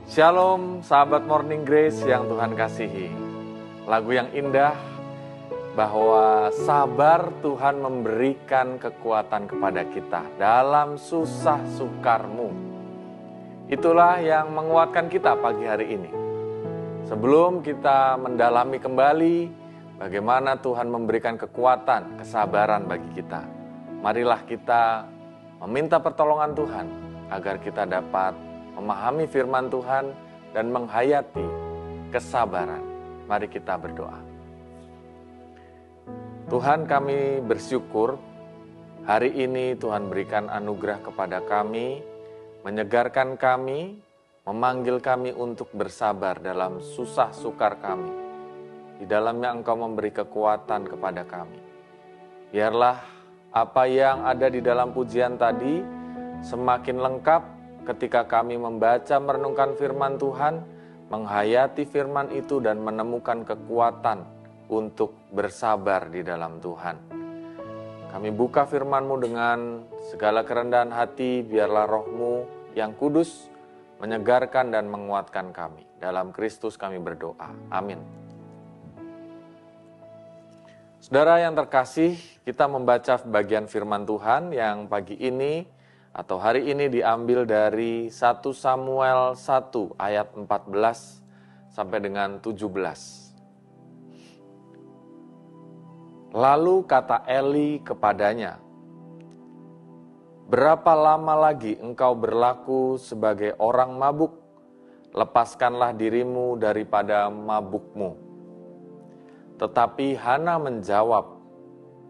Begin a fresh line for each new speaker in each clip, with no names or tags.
Shalom sahabat Morning Grace yang Tuhan kasihi. Lagu yang indah bahwa sabar Tuhan memberikan kekuatan kepada kita dalam susah sukarmu. Itulah yang menguatkan kita pagi hari ini. Sebelum kita mendalami kembali bagaimana Tuhan memberikan kekuatan, kesabaran bagi kita, marilah kita meminta pertolongan Tuhan agar kita dapat memahami firman Tuhan dan menghayati kesabaran. Mari kita berdoa. Tuhan, kami bersyukur hari ini Tuhan berikan anugerah kepada kami, menyegarkan kami, memanggil kami untuk bersabar dalam susah sukar kami. Di dalamnya Engkau memberi kekuatan kepada kami. Biarlah apa yang ada di dalam pujian tadi semakin lengkap ketika kami membaca merenungkan firman Tuhan, menghayati firman itu dan menemukan kekuatan untuk bersabar di dalam Tuhan. Kami buka firman-Mu dengan segala kerendahan hati, biarlah Roh-Mu yang kudus menyegarkan dan menguatkan kami. Dalam Kristus kami berdoa. Amin. Saudara yang terkasih, kita membaca bagian firman Tuhan yang pagi ini atau hari ini diambil dari 1 Samuel 1 ayat 14 sampai dengan 17. Lalu kata Eli kepadanya, "Berapa lama lagi engkau berlaku sebagai orang mabuk? Lepaskanlah dirimu daripada mabukmu." Tetapi Hana menjawab,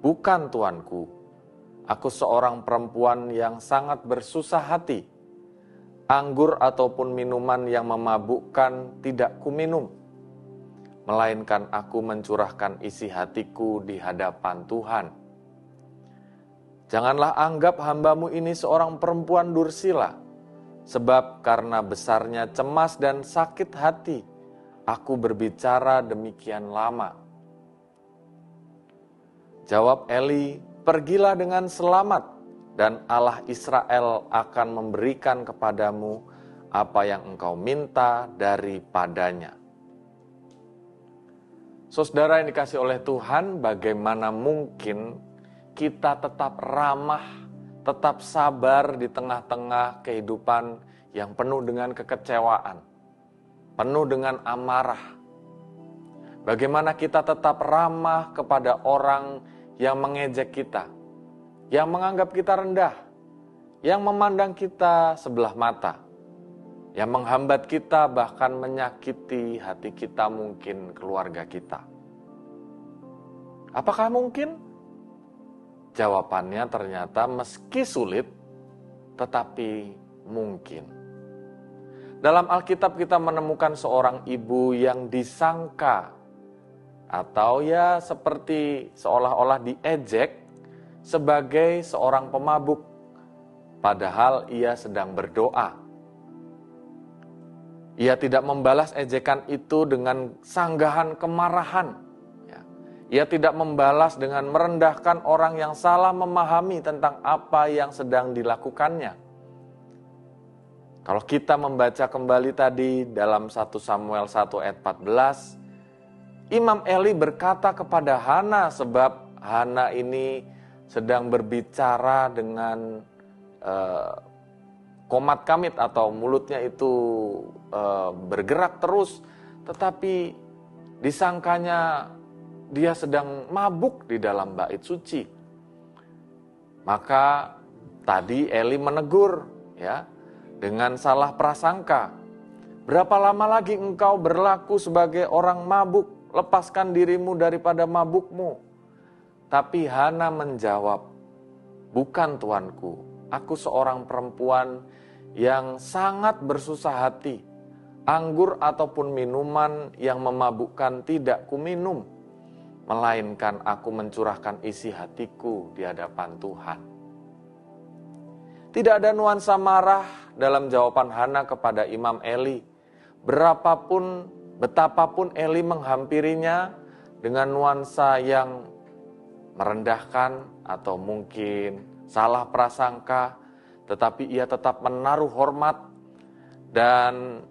"Bukan tuanku. Aku seorang perempuan yang sangat bersusah hati. Anggur ataupun minuman yang memabukkan tidak kuminum, melainkan aku mencurahkan isi hatiku di hadapan Tuhan. Janganlah anggap hamba-Mu ini seorang perempuan dursila, sebab karena besarnya cemas dan sakit hati, aku berbicara demikian lama." Jawab Eli, "Pergilah dengan selamat, dan Allah Israel akan memberikan kepadamu apa yang engkau minta daripadanya." Saudara yang dikasih oleh Tuhan, bagaimana mungkin kita tetap ramah, tetap sabar di tengah-tengah kehidupan yang penuh dengan kekecewaan, penuh dengan amarah. Bagaimana kita tetap ramah kepada orang yang mengejek kita, yang menganggap kita rendah, yang memandang kita sebelah mata, yang menghambat kita bahkan menyakiti hati kita, mungkin keluarga kita. Apakah mungkin? Jawabannya ternyata meski sulit, tetapi mungkin. Dalam Alkitab kita menemukan seorang ibu yang disangka atau ya seperti seolah-olah diejek sebagai seorang pemabuk, padahal ia sedang berdoa. Ia tidak membalas ejekan itu dengan sanggahan kemarahan. Ia tidak membalas dengan merendahkan orang yang salah memahami tentang apa yang sedang dilakukannya. Kalau kita membaca kembali tadi dalam 1 Samuel 1 ayat 14, Imam Eli berkata kepada Hana, sebab Hana ini sedang berbicara dengan komat kamit atau mulutnya itu bergerak terus, tetapi disangkanya dia sedang mabuk di dalam bait suci. Maka tadi Eli menegur ya dengan salah prasangka. "Berapa lama lagi engkau berlaku sebagai orang mabuk? Lepaskan dirimu daripada mabukmu." Tapi Hana menjawab, "Bukan tuanku, aku seorang perempuan yang sangat bersusah hati. Anggur ataupun minuman yang memabukkan tidak kuminum, melainkan aku mencurahkan isi hatiku di hadapan Tuhan." Tidak ada nuansa marah dalam jawaban Hana kepada Imam Eli. Betapapun Eli menghampirinya dengan nuansa yang merendahkan atau mungkin salah prasangka, tetapi ia tetap menaruh hormat dan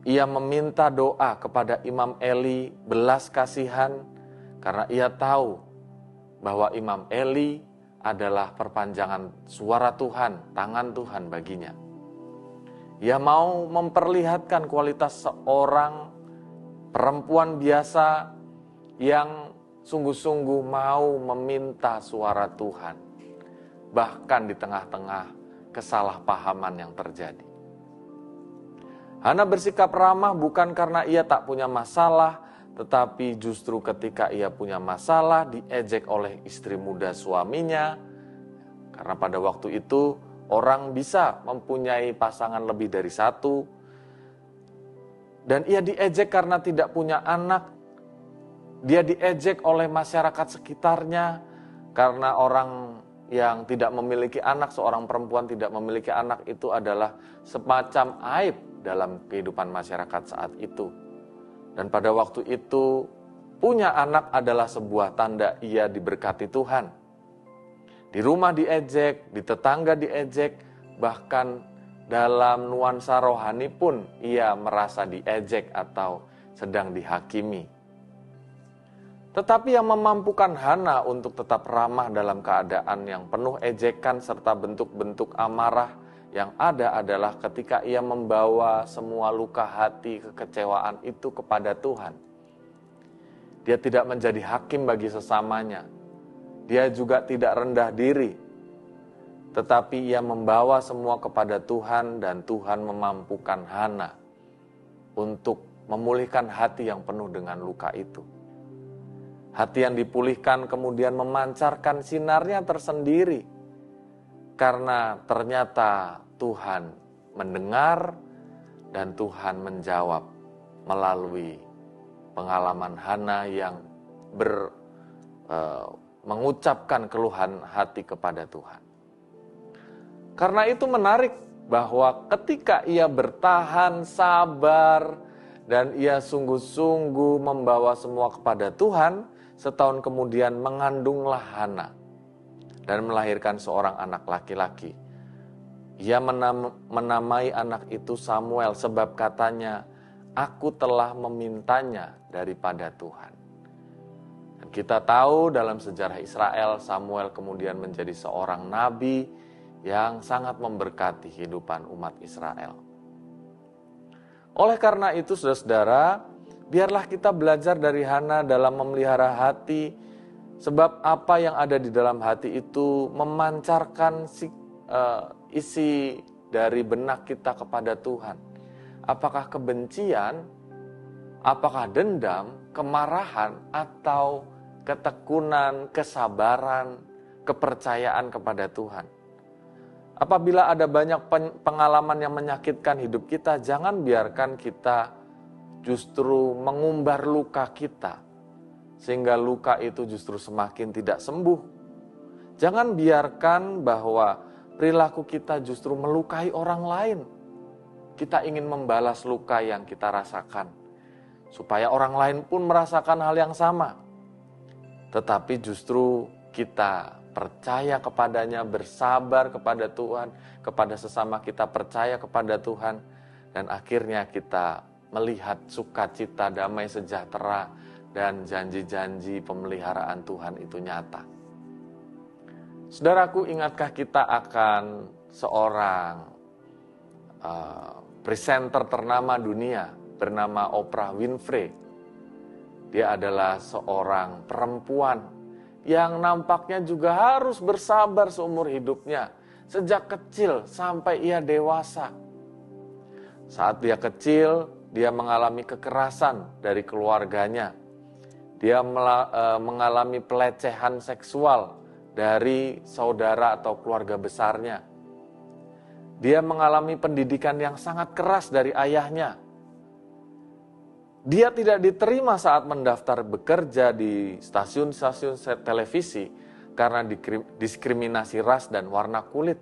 Ia meminta doa kepada Imam Eli belas kasihan karena ia tahu bahwa Imam Eli adalah perpanjangan suara Tuhan, tangan Tuhan baginya. Ia mau memperlihatkan kualitas seorang perempuan biasa yang sungguh-sungguh mau meminta suara Tuhan, bahkan di tengah-tengah kesalahpahaman yang terjadi. Hana bersikap ramah bukan karena ia tak punya masalah, tetapi justru ketika ia punya masalah diejek oleh istri muda suaminya. Karena pada waktu itu orang bisa mempunyai pasangan lebih dari satu. Dan ia diejek karena tidak punya anak. Dia diejek oleh masyarakat sekitarnya karena orang yang tidak memiliki anak, seorang perempuan tidak memiliki anak itu adalah semacam aib dalam kehidupan masyarakat saat itu. Dan pada waktu itu, punya anak adalah sebuah tanda ia diberkati Tuhan. Di rumah diejek, di tetangga diejek, bahkan dalam nuansa rohani pun ia merasa diejek atau sedang dihakimi. Tetapi yang memampukan Hana untuk tetap ramah dalam keadaan yang penuh ejekan serta bentuk-bentuk amarah yang ada adalah ketika ia membawa semua luka hati, kekecewaan itu kepada Tuhan. Dia tidak menjadi hakim bagi sesamanya. Dia juga tidak rendah diri. Tetapi ia membawa semua kepada Tuhan dan Tuhan memampukan Hana untuk memulihkan hati yang penuh dengan luka itu. Hati yang dipulihkan kemudian memancarkan sinarnya tersendiri. Karena ternyata Tuhan mendengar dan Tuhan menjawab melalui pengalaman Hana yang mengucapkan keluhan hati kepada Tuhan. Karena itu menarik bahwa ketika ia bertahan, sabar, dan ia sungguh-sungguh membawa semua kepada Tuhan, setahun kemudian mengandunglah Hana dan melahirkan seorang anak laki-laki. Ia menamai anak itu Samuel sebab katanya, aku telah memintanya daripada Tuhan. Dan kita tahu dalam sejarah Israel, Samuel kemudian menjadi seorang nabi yang sangat memberkati kehidupan umat Israel. Oleh karena itu, saudara-saudara, biarlah kita belajar dari Hana dalam memelihara hati. Sebab apa yang ada di dalam hati itu memancarkan isi dari benak kita kepada Tuhan. Apakah kebencian, apakah dendam, kemarahan, atau ketekunan, kesabaran, kepercayaan kepada Tuhan. Apabila ada banyak pengalaman yang menyakitkan hidup kita, jangan biarkan kita justru mengumbar luka kita. Sehingga luka itu justru semakin tidak sembuh. Jangan biarkan bahwa perilaku kita justru melukai orang lain. Kita ingin membalas luka yang kita rasakan, supaya orang lain pun merasakan hal yang sama. Tetapi justru kita percaya kepadanya, bersabar kepada Tuhan, kepada sesama kita percaya kepada Tuhan, dan akhirnya kita melihat sukacita, damai sejahtera, dan janji-janji pemeliharaan Tuhan itu nyata. Saudaraku, ingatkah kita akan seorang presenter ternama dunia bernama Oprah Winfrey? Dia adalah seorang perempuan yang nampaknya juga harus bersabar seumur hidupnya, sejak kecil sampai ia dewasa. Saat dia kecil, dia mengalami kekerasan dari keluarganya. Dia mengalami pelecehan seksual dari saudara atau keluarga besarnya. Dia mengalami pendidikan yang sangat keras dari ayahnya. Dia tidak diterima saat mendaftar bekerja di stasiun-stasiun televisi karena diskriminasi ras dan warna kulit.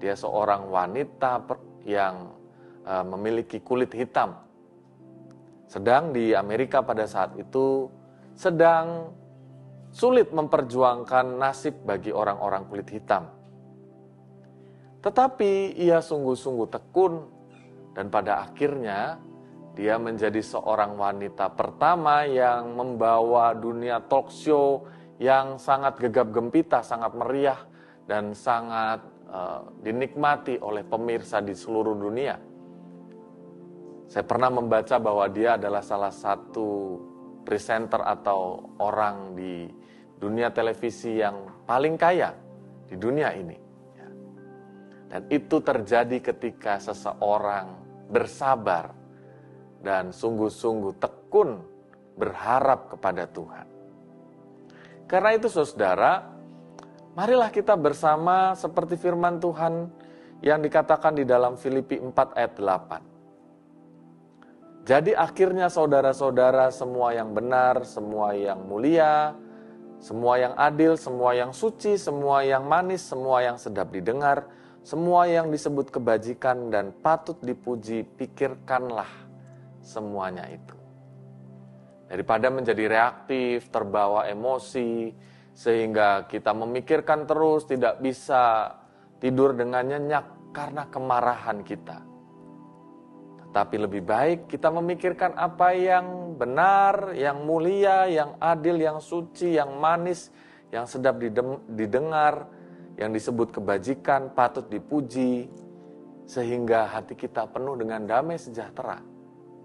Dia seorang wanita yang memiliki kulit hitam. Sedang di Amerika pada saat itu sedang sulit memperjuangkan nasib bagi orang-orang kulit hitam. Tetapi ia sungguh-sungguh tekun dan pada akhirnya Dia menjadi seorang wanita pertama yang membawa dunia talk show yang sangat gegap gempita, sangat meriah, dan sangat dinikmati oleh pemirsa di seluruh dunia. Saya pernah membaca bahwa dia adalah salah satu presenter atau orang di dunia televisi yang paling kaya di dunia ini. Dan itu terjadi ketika seseorang bersabar dan sungguh-sungguh tekun berharap kepada Tuhan. Karena itu saudara, marilah kita bersama seperti firman Tuhan yang dikatakan di dalam Filipi 4 ayat 8. Jadi akhirnya saudara-saudara, semua yang benar, semua yang mulia, semua yang adil, semua yang suci, semua yang manis, semua yang sedap didengar, semua yang disebut kebajikan dan patut dipuji, pikirkanlah semuanya itu. Daripada menjadi reaktif, terbawa emosi, sehingga kita memikirkan terus, tidak bisa tidur dengan nyenyak karena kemarahan kita. Tetapi lebih baik kita memikirkan apa yang benar, yang mulia, yang adil, yang suci, yang manis, yang sedap didengar, yang disebut kebajikan, patut dipuji, sehingga hati kita penuh dengan damai sejahtera.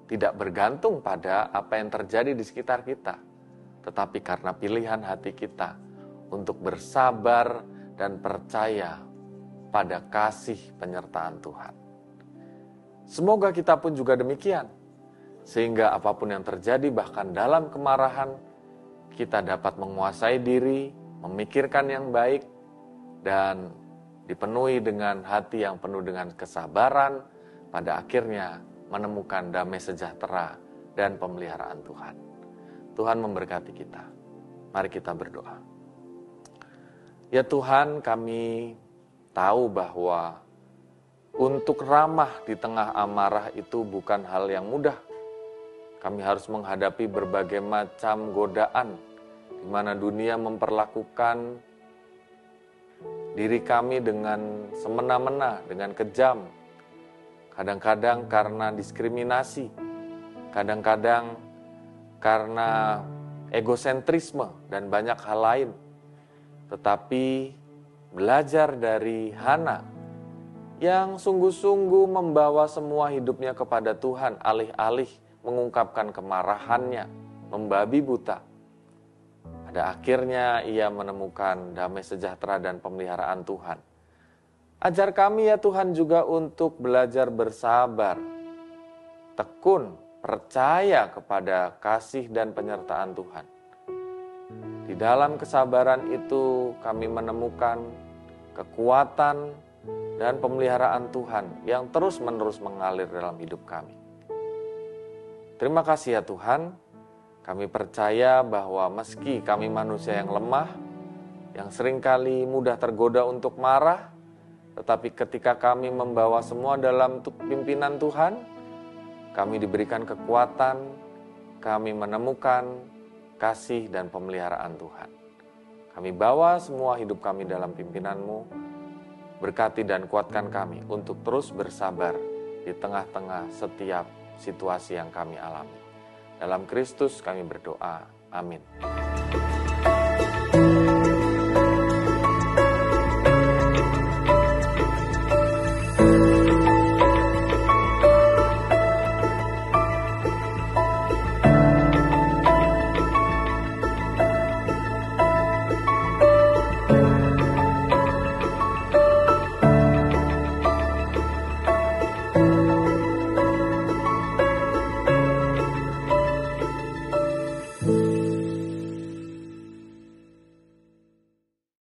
Tidak bergantung pada apa yang terjadi di sekitar kita, tetapi karena pilihan hati kita untuk bersabar dan percaya pada kasih penyertaan Tuhan. Semoga kita pun juga demikian, sehingga apapun yang terjadi bahkan dalam kemarahan, kita dapat menguasai diri, memikirkan yang baik, dan dipenuhi dengan hati yang penuh dengan kesabaran, pada akhirnya menemukan damai sejahtera dan pemeliharaan Tuhan. Tuhan memberkati kita. Mari kita berdoa. Ya Tuhan, kami tahu bahwa untuk ramah di tengah amarah itu bukan hal yang mudah. Kami harus menghadapi berbagai macam godaan, di mana dunia memperlakukan diri kami dengan semena-mena, dengan kejam. Kadang-kadang karena diskriminasi, kadang-kadang karena egosentrisme dan banyak hal lain. Tetapi belajar dari Hana yang sungguh-sungguh membawa semua hidupnya kepada Tuhan, alih-alih mengungkapkan kemarahannya, membabi buta. Pada akhirnya ia menemukan damai sejahtera dan pemeliharaan Tuhan. Ajar kami ya Tuhan juga untuk belajar bersabar, tekun, percaya kepada kasih dan penyertaan Tuhan. Di dalam kesabaran itu kami menemukan kekuatan dan pemeliharaan Tuhan yang terus-menerus mengalir dalam hidup kami. Terima kasih ya Tuhan, kami percaya bahwa meski kami manusia yang lemah, yang seringkali mudah tergoda untuk marah, tetapi ketika kami membawa semua dalam pimpinan Tuhan, kami diberikan kekuatan, kami menemukan kasih dan pemeliharaan Tuhan. Kami bawa semua hidup kami dalam pimpinan-Mu, berkati dan kuatkan kami untuk terus bersabar di tengah-tengah setiap situasi yang kami alami. Dalam Kristus kami berdoa, amin.